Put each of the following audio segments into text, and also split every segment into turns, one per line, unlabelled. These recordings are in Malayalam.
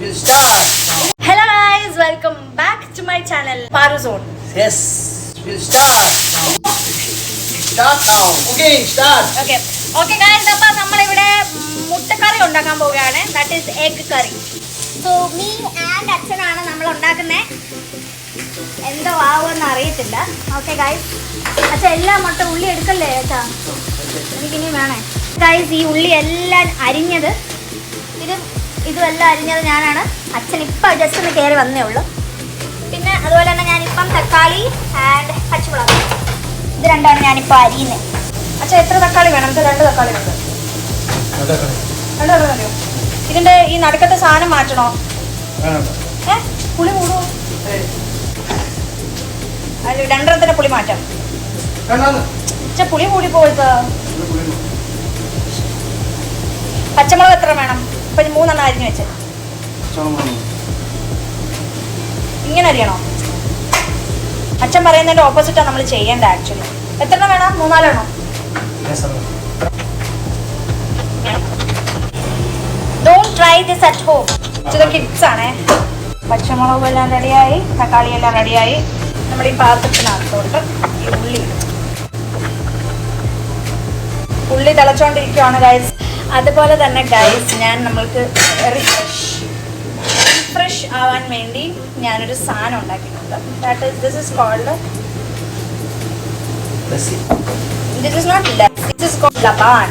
we'll start now.
Hello guys, welcome back to my channel Paru Zone.
Yes, we'll start now. Start now. Okay, start.
Okay guys, അപ്പോൾ നമ്മൾ ഇവിടെ മുട്ടക്കറി ഉണ്ടാക്കാൻ പോവുകയാണ്. That is egg curry. So me and അച്ഛനാണ് നമ്മൾ ഉണ്ടാക്കുന്നത്. എന്തോ ആവുമെന്ന് അറിയത്തില്ല. Okay guys. അച്ഛാ എല്ലാം മുട്ട ഉള്ളി എടുക്കല്ലേ അച്ഛാ? എനിക്കിനി വേണേ. Guys, ഈ ഉള്ളി എല്ലാം അരിഞ്ഞത് ഇതുമെല്ലാം അരിഞ്ഞത് ഞാനാണ്. അച്ഛൻ ഇപ്പം ജസ്റ്റ് ഒന്ന് കയറി വന്നേ ഉള്ളൂ. പിന്നെ അതുപോലെ തന്നെ ഞാനിപ്പം തക്കാളി ആൻഡ് പച്ചമുളക് ഇത് രണ്ടാണ് ഞാനിപ്പോൾ അരിയുന്നത്. അച്ഛാ എത്ര തക്കാളി വേണം? നമുക്ക് 2 തക്കാളി ഉണ്ട്. 2 തക്കാളി മതിയോ? ഇതിൻ്റെ ഈ നടുക്കത്തെ സാധനം മാറ്റണോ? പുളി കൂടുമോ? അത് 2 പുളി മാറ്റാം. അച്ഛാ പുളി കൂടി പോയത്. പച്ചമുളക് എത്ര വേണം? ഇപ്പം 3 അരിഞ്ഞ് വെച്ച് ഇങ്ങനെ അരിയണോ? അച്ഛൻ പറയുന്നതിൻ്റെ ഓപ്പോസിറ്റാണ് നമ്മൾ ചെയ്യേണ്ട. ആക്ച്വലി എത്ര വേണം? 3-4 എണ്ണോ? Don't try this at home. ഇത് കിഡ്സ് ആണേ. പച്ചമുളക് എല്ലാം റെഡിയായി, തക്കാളി എല്ലാം റെഡിയായി. നമ്മൾ ഈ പാത്രത്തിനകത്തോട്ട് ഈ ഉള്ളി തിളച്ചുകൊണ്ടിരിക്കുകയാണ് ഗൈസ്. അതുപോലെ തന്നെ ഗൈസ് നമ്മൾക്ക് ഫ്രഷ് ആവാൻ വേണ്ടി ഞാനൊരു സാധനം ഉണ്ടാക്കിയിട്ടുണ്ട്. This is called laban.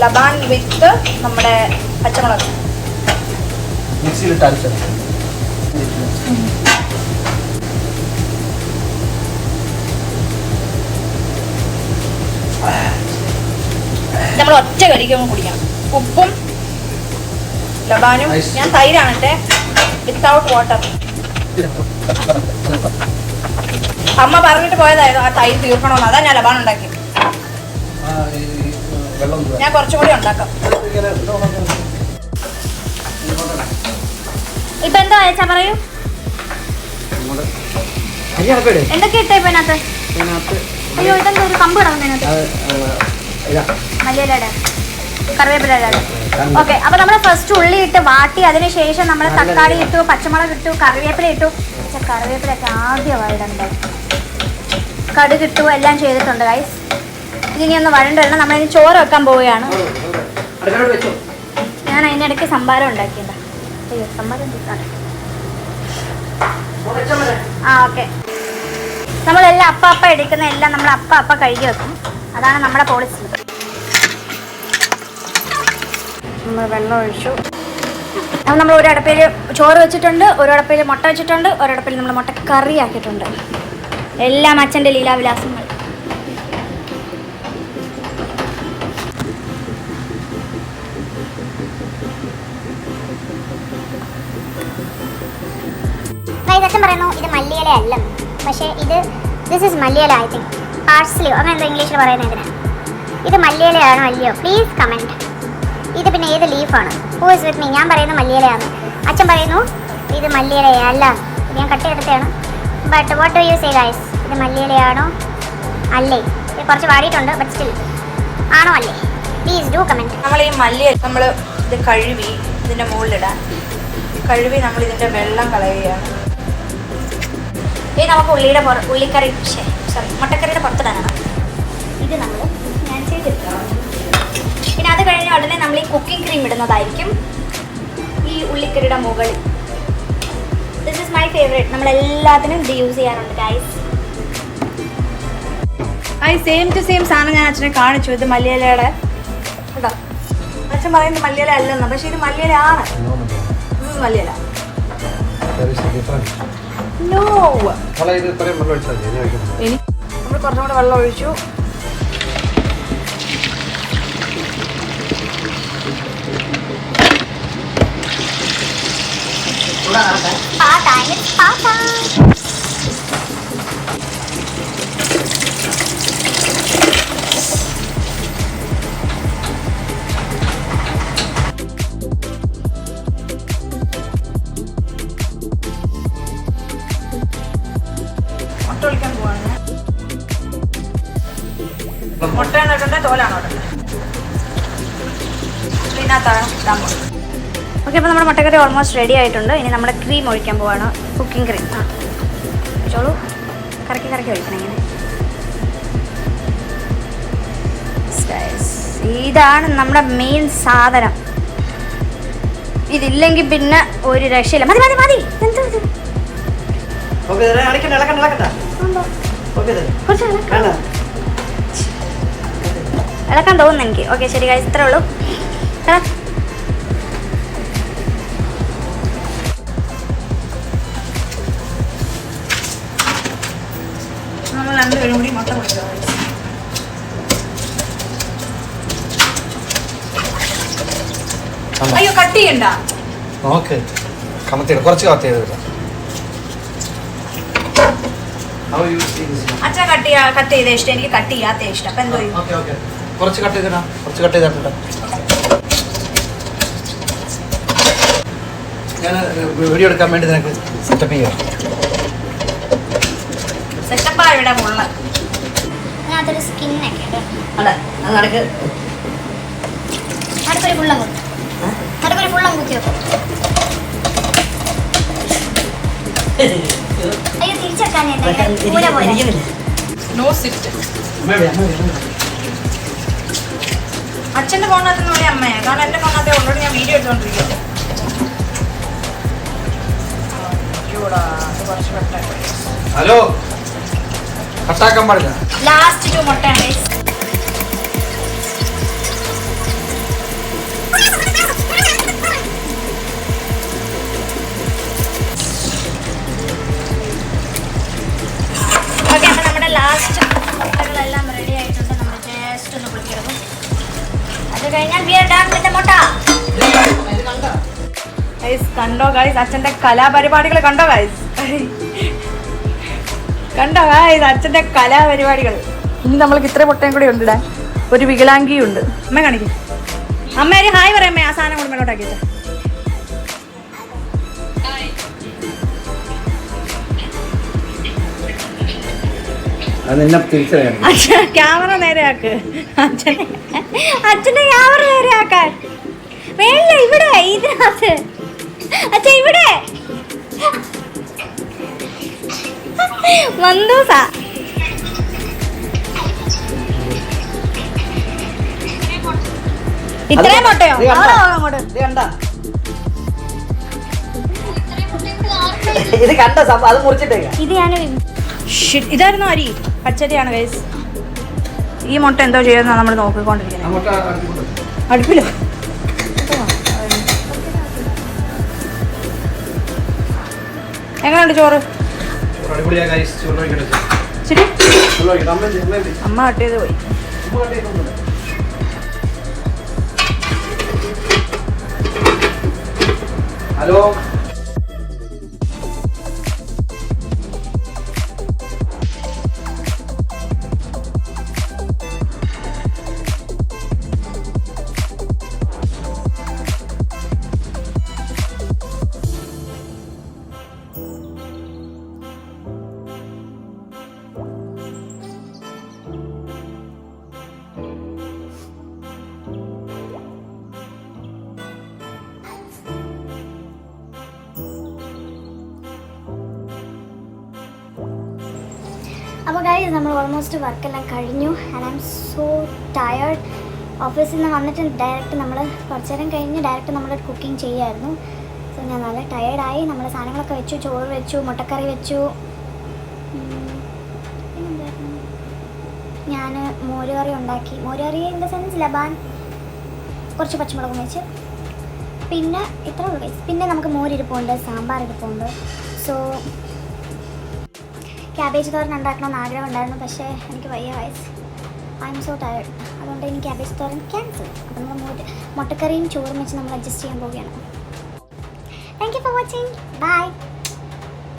Laban with നമ്മുടെ പച്ചമുളക്. നമ്മൾ ഒറ്റ കടിക്കുമ്പോൾ കുടിക്കണം. ഉപ്പും ലബാനും. ഞാൻ തൈരാണ് വിത്തൗട്ട് വാട്ടർ. അമ്മ പറഞ്ഞിട്ട് പോയതായിരുന്നു ആ തൈര് തീർക്കണമെന്ന്. അതാ ഞാൻ ലബാൻ ഉണ്ടാക്കി. ഞാൻ കുറച്ചും കൂടി ഉണ്ടാക്കാം. ഇപ്പൊ എന്താ അയച്ചാ പറയൂ. എന്തൊക്കെ ഇട്ടേ ഇപ്പൊ അതിനകത്ത്? അയ്യോ ഇതെന്താ ഒരു കമ്പ് കിടക്കുന്നതിനകത്ത്? മല്ലിയിലയുടെ കറിവേപ്പിലയുടെ. ഓക്കെ, അപ്പോൾ നമ്മൾ ഫസ്റ്റ് ഉള്ളി ഇട്ട് വാട്ടി അതിനുശേഷം നമ്മൾ തക്കാളി ഇട്ടു, പച്ചമുളക് ഇട്ടു, കറിവേപ്പില ഇട്ടു. കറിവേപ്പിലൊക്കെ ആദ്യമായി ഇടണ്ടേ. കടുക് ഇട്ടു, എല്ലാം ചെയ്തിട്ടുണ്ട് ഗൈസ്. ഇനി ഒന്ന് വഴണ്ട് വരണം. നമ്മളിനി ചോറ് വെക്കാൻ പോവുകയാണ്. ഞാൻ അതിനിടയ്ക്ക് സംഭാരം ഉണ്ടാക്കിയതാ. അയ്യോ സംഭാരം ഓക്കെ. നമ്മളെല്ലാം അപ്പ എടുക്കുന്ന എല്ലാം നമ്മൾ അപ്പ കഴുകി വെക്കും. അതാണ് നമ്മുടെ പോളിസി. നമ്മൾ വെള്ളം ഒഴിച്ചു. അത് നമ്മൾ ഒരടപ്പിൽ ചോറ് വെച്ചിട്ടുണ്ട്, ഒരടപ്പിൽ മുട്ട വെച്ചിട്ടുണ്ട്, ഒരടപ്പിൽ നമ്മൾ മുട്ട കറി ആക്കിയിട്ടുണ്ട്. എല്ലാം അച്ഛൻ്റെ ലീലാവിലാസങ്ങൾ.
അച്ഛൻ പറയുന്നു ഇത് മല്ലിയില അല്ലെന്ന്. പക്ഷേ this is malliyila. I think പാഴ്സലിയോ അങ്ങനെ എന്തോ ഇംഗ്ലീഷിൽ പറയുന്നത്. ഇതിന് ഇത് മല്ലിയിലയാണോ അല്ലയോ? Please comment. ഇത് പിന്നെ ഏത് ലീഫാണ്? Who is with me? ഞാൻ പറയുന്നു മല്ലിയിലയാണ്. അച്ഛൻ പറയുന്നു ഇത് മല്ലിയിലയല്ല. ഞാൻ കട്ട് ചെയ്തിട്ടാണ്. But what do you say guys? ഇത് മല്ലിയിലയാണോ അല്ലേ? ഇത് കുറച്ച് വാടിയിട്ടുണ്ട്, ബട്ട് സ്റ്റിൽ ആണോ അല്ലേ? Please do comment.
നമ്മൾ ഈ മല്ലിയില നമ്മൾ ഇത് കഴുകി ഇതിൻ്റെ മുകളിലിടാൻ കഴുകി നമ്മൾ ഇതിൻ്റെ വെള്ളം കളയുകയാണ്. ഇത് നമുക്ക് ഉള്ളിക്കറി മുട്ടക്കറിയുടെ പുറത്തിടാനാണ്. ഇത് ഞാൻ ചെയ്തിട്ടുണ്ട്. പിന്നെ അത് കഴിഞ്ഞ ഉടനെ നമ്മൾ ഈ കുക്കിംഗ് ക്രീം ഇടുന്നതായിരിക്കും ഈ ഉള്ളിക്കറിയുടെ മുകളിൽ. This is my favourite. നമ്മളെല്ലാത്തിനും ഇത് യൂസ് ചെയ്യാറുണ്ട് ഗൈസ്. സെയിം ടു സെയിം സാധനം ഞാൻ അച്ഛനെ കാണിച്ചു. ഇത് മല്ലിയിലയുടെ കേട്ടോ. അച്ഛൻ പറയുന്നത് മല്ലിയില അല്ലെന്ന്, പക്ഷേ ഇത് മല്ലിയില ആണ്. മല്ലിയില നോ. നമ്മൾ കുറച്ചും കൂടെ വെള്ളം ഒഴിച്ചു. മുട്ട ഒഴിക്കാൻ പോവാണ്. മുട്ടയാണ് ഇടേണ്ടത്, തോലാണോ ഇടേണ്ടത്? ഇതിനകത്താണ് ഇടാൻ പോകുന്നത്. ഓക്കെ, അപ്പോൾ നമ്മുടെ മുട്ടക്കറി ഓൾമോസ്റ്റ് റെഡി ആയിട്ടുണ്ട്. ഇനി നമ്മുടെ ക്രീം ഒഴിക്കാൻ പോവാണ്. Cooking cream. ചോളൂ, കറക്കി കറക്കി ഒഴിക്കണം ഇങ്ങനെ. ഇതാണ് നമ്മുടെ മെയിൻ സാധനം. ഇതില്ലെങ്കിൽ പിന്നെ ഒരു രക്ഷയില്ല. മതി മതി മതി. ഇളക്കാൻ തോന്നുന്നു എനിക്ക്. ഓക്കെ ശരി ഗൈസ്, ഇത്രേ ഉള്ളൂ. നമ്മൾ രണ്ടുപേരും കൂടി മുട്ട പൊടിക്കുക. അയ്യോ കട്ട് ചെയ്യണ്ട.
ഓക്കെ, കുറച്ച് കത്ത് ചെയ്ത്
അച്ഛൻ കട്ട് ചെയ്ത ഇഷ്ടം, എനിക്ക് കട്ട് ചെയ്യാത്ത ഇഷ്ടം. അപ്പൊ എന്തോ
കുറച്ച് കട്ട് ചെയ്തിടാം. കുറച്ച് കട്ട് ചെയ്തിട്ടുണ്ട്. ഞാൻ വീഡിയോ എടുക്കാൻ വേണ്ടി നിനക്ക് സെറ്റപ്പ് ചെയ്യാം.
സെറ്റപ്പാ ഇവിടെ മുള്ള.
അതിനകത്തൊരു സ്കിന്നൊക്കെ ഉണ്ട്.
അതെ, അത് നടക്ക്.
അടുത്തൊരു ഫുള്ളം കുത്തി. അടുത്തൊരു ഫുള്ളം കുത്തി വെക്കും. അയ്യോ തിരിച്ചെടുക്കാൻ
നോ സിറ്റ്. അച്ഛൻ്റെ ഫോണിനകത്ത് നോക്കിയ അമ്മയെ, കാരണം എൻ്റെ ഫോണിനകത്ത് ഓൾറെഡി ഞാൻ വീഡിയോ എടുത്തോണ്ടിരിക്കും.
ഹലോ, കട്ടാക്കാൻ പാടില്ല.
ലാസ്റ്റ് 2 മുട്ടയാണ്. ഓക്കെ, അപ്പം നമ്മുടെ ലാസ്റ്റ് മുട്ടകളെല്ലാം റെഡി ആയിട്ടുണ്ട്. നമ്മൾ ജസ്റ്റ് ഒന്ന് പൊളിച്ചെടുക്കും. അത് കഴിഞ്ഞാൽ we are done with the മുട്ട. ഗൈസ് കണ്ടോ ഗൈസ്, അച്ഛൻ്റെ കലാപരിപാടികൾ കണ്ടോ ഗൈസ്? കണ്ടോ ഗൈസ് അച്ഛൻ്റെ കലാപരിപാടികൾ. ഇനി നമ്മൾക്ക് ഇത്ര മുട്ടയും കൂടി ഉണ്ട്. ഒരു വികലാംഗിയുണ്ട്. അമ്മ കാണിക്കും. അമ്മ ഒരു ഹായ് പറയാം. അമ്മ ആ സാധനം കൂടി മേലോട്ടാക്കിയിട്ട്. അച്ഛൻ ക്യാമറ നേരെയാക്ക്. അച്ഛൻ്റെ ക്യാമറ നേരെയാക്കാൻ വേണ്ട. ഇവിടെ ഇതിനകത്ത് അച്ഛ ഇവിടെ മന്ദൂസ. ഇത്രയും മുട്ടയോ? അങ്ങോട്ട്
ഇത് കണ്ട അത് മുറിച്ചിട്ടേക്ക.
ഇത് ഞാൻ ഇതായിരുന്നു അരി. പച്ചരിയാണ് ഗൈസ്. ഈ മുട്ട എന്തോ ചെയ്യുന്ന നമ്മൾ നോക്കിക്കൊണ്ടിരിക്കുന്നത്. അടുപ്പിലോ? എങ്ങനെയുണ്ട് ചോറ്? ശരി, അമ്മ കട്ട് ചെയ്ത് പോയി.
ഹലോ,
അപ്പോൾ ഗൈസ് നമ്മൾ ഓൾമോസ്റ്റ് വർക്കെല്ലാം കഴിഞ്ഞു. And I M so tired. ഓഫീസിൽ നിന്ന് വന്നിട്ട് ഡയറക്റ്റ് നമ്മൾ കുറച്ച് നേരം കഴിഞ്ഞ് ഡയറക്റ്റ് നമ്മൾ കുക്കിംഗ് ചെയ്യായിരുന്നു. സോ ഞാൻ നല്ല ടയേർഡായി. നമ്മൾ സാധനങ്ങളൊക്കെ വെച്ചു. ചോറ് വെച്ചു, മുട്ടക്കറി വെച്ചു. ഞാൻ മോരുകറി ഉണ്ടാക്കി. മോരുകറി ഇൻ ദ സെൻസ് ലബാൻ കുറച്ച് പച്ചമുളകും വെച്ച്. പിന്നെ ഇത്ര ഉള്ളു ഗൈസ്. പിന്നെ നമുക്ക് മോരിരിപ്പുണ്ട്, സാമ്പാർ ഇരിപ്പുണ്ട്. സോ ക്യാബേജ് തോരൻ ഉണ്ടാക്കണമെന്ന് ആഗ്രഹം ഉണ്ടായിരുന്നു. പക്ഷേ എനിക്ക് വയ്യ guys. I M so tired. അതുകൊണ്ട് എനിക്ക് ക്യാബേജ് തോരൻ ക്യാൻസൽ. അപ്പോൾ നമ്മൾ മുട്ടക്കറിയും ചോറും വെച്ച് നമ്മൾ അഡ്ജസ്റ്റ് ചെയ്യാൻ പോവുകയാണ്. Thank you for watching. By.